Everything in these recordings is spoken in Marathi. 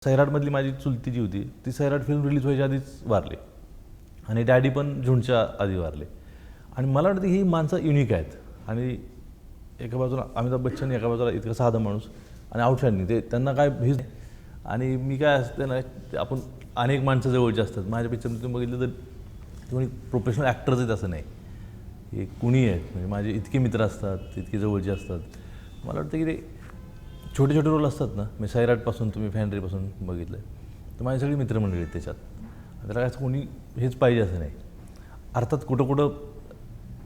सैराटमधली माझी चुलती जी होती ती सैराट फिल्म रिलीज व्हायच्या आधीच वारली आणि डॅडी पण झुंडच्या आधी वारले. आणि मला वाटतं ही माणसं युनिक आहेत आणि एका बाजूला अमिताभ बच्चन, एका बाजूला इतका साधा माणूस आणि आउटस्टँडिंग, ते त्यांना काय भीज नाही. आणि मी काय असते ना, आपण अनेक माणसं जवळची असतात माझ्या पिक्चरमध्ये तुम्ही बघितलं तर कोणी प्रोफेशनल ॲक्टर्स आहेत असं नाही, हे कुणी आहेत. म्हणजे माझे इतके मित्र असतात, इतके जवळचे असतात. मला वाटतं की ते छोटे छोटे रोल असतात ना, मी सैराटपासून तुम्ही फॅन्ड्रीपासून बघितलं तर माझी सगळी मित्रमंडळी आहेत त्याच्यात. त्याला काय कोणी हेच पाहिजे असं नाही. अर्थात कुठं कुठं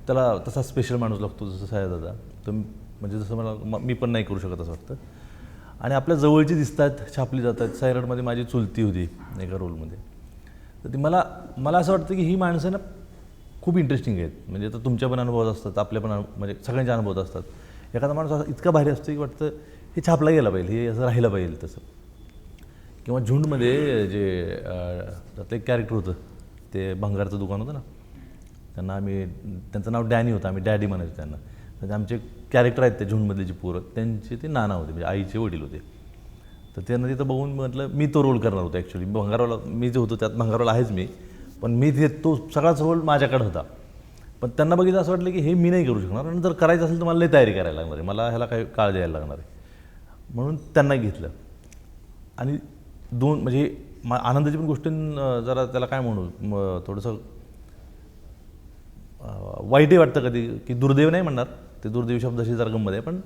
त्याला तसा स्पेशल माणूस लागतो, जसं सयादादा. तर म्हणजे जसं मला मी पण नाही करू शकत असं वाटतं. आणि आपल्या जवळची दिसतात, छापली जातात. सैराटमध्ये माझी चुलती होती एका रोलमध्ये. तर ती मला असं वाटतं की ही माणसं ना खूप इंटरेस्टिंग आहेत. म्हणजे आता तुमच्या पण अनुभवात असतात, आपल्या पण म्हणजे सगळ्यांच्या अनुभवात असतात. एखादा माणूस असा इतका भारी असतो की वाटतं हे छापला गेला पाहिजे, हे असं राहिलं पाहिजे तसं. किंवा झुंडमध्ये जे त्यातलं एक कॅरेक्टर होतं, ते भंगारचं दुकान होतं ना, त्यांचं नाव डॅनी होतं, आम्ही डॅडी म्हणायचो त्यांना. म्हणजे आमचे कॅरेक्टर आहेत ते झुंडमधले जे पोरं, त्यांचे ते नाना होते, म्हणजे आईचे वडील होते. तर त्यांना तिथं बघून म्हटलं मी तो रोल करणार होतो. ॲक्च्युली भंगारवाला मी जे होतो त्यात भंगारवाला आहेच मी, पण मी तो सगळाच रोल माझ्याकडे होता. पण त्यांना बघितलं असं वाटलं की हे मी नाही करू शकणार आणि जर करायचं असेल तर मला लई तयारी करायला लागणार आहे, मला ह्याला काही काळ द्यायला लागणार आहे. म्हणून त्यांना घेतलं. आणि म्हणजे आनंदाची पण गोष्ट जरा त्याला काय म्हणू, थोडंसं वाईटही वाटतं कधी, की दुर्दैव नाही म्हणणार, ते दुर्दैव शब्दाशी जरा गंमत आहे. पण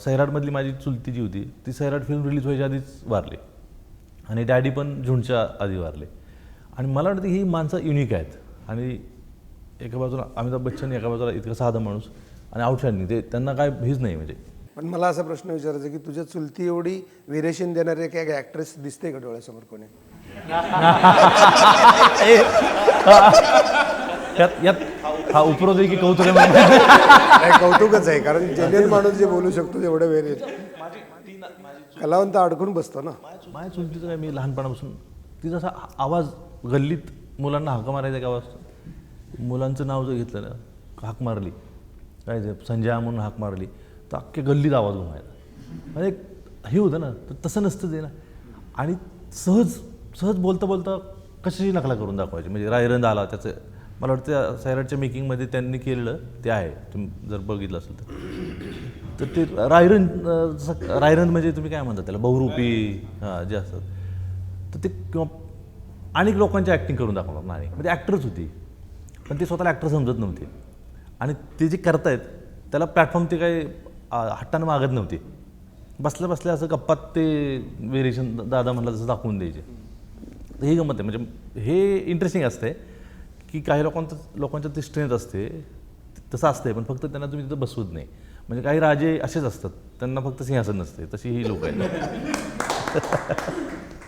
सैराटमधली माझी चुलती जी होती ती सैराट फिल्म रिलीज व्हायच्या आधीच वारली आणि डॅडी पण झुंडच्या आधी वारले. आणि मला वाटतं ही माणसं युनिक आहेत आणि एका बाजूला अमिताभ बच्चन, एका बाजूला इतका साधा माणूस आणि आउटस्टँडिंग, ते त्यांना काय भीज नाही. म्हणजे पण मला असा प्रश्न विचारायचा की तुझ्या चुलती एवढी व्हेरिएशन देणारे काय ॲक्ट्रेस दिसते का डोळ्यासमोर कोणी? यात हा उपरोधी की कौतुक आहे? नाही, कौतुकच आहे, कारण जेन्युइन माणूस जे बोलू शकतो तेवढं व्हेरिएशन कलावंत अडकून बसतो ना. माझ्या चुलतीचं काय, मी लहानपणापासून तिचा असा आवाज, गल्लीत मुलांना हाक मारायचा का आवाज, मुलांचं नाव जर घेतलं ना, हाक मारली काय ते संजय म्हणून हाक मारली तर अख्ख्या गल्लीत आवाज घुमायचा. म्हणजे हे होतं ना, तर तसं नसतं ते ना. आणि सहज बोलता बोलता कशाची नकला करून दाखवायची. म्हणजे रायरंद आला त्याचं, मला वाटतं सैराटच्या मेकिंगमध्ये त्यांनी केलेलं ते आहे, तुम्ही जर बघितलं असेल तर ते रायरंद म्हणजे तुम्ही काय म्हणता त्याला, बहुरूपी जे असतात, तर ते किंवा अनेक लोकांची ॲक्टिंग करून दाखवणार नाही. म्हणजे ॲक्टरच होती पण ते स्वतःला ॲक्टर समजत नव्हते. आणि ते जे करतायत त्याला प्लॅटफॉर्म ते काही हट्टानं मागत नव्हते. बसल्या असं गप्पात ते व्हेरिएशन दादा म्हणलं तसं दाखवून द्यायचे. तर ही गंमत आहे. म्हणजे हे इंटरेस्टिंग असते की काही लोकांचं ते स्ट्रेंथ असते, तसं असते, पण फक्त त्यांना तुम्ही तिथं बसवत नाही. म्हणजे काही राजे असेच असतात, त्यांना फक्त सिंहासन नसते, तशी ही लोक आहेत.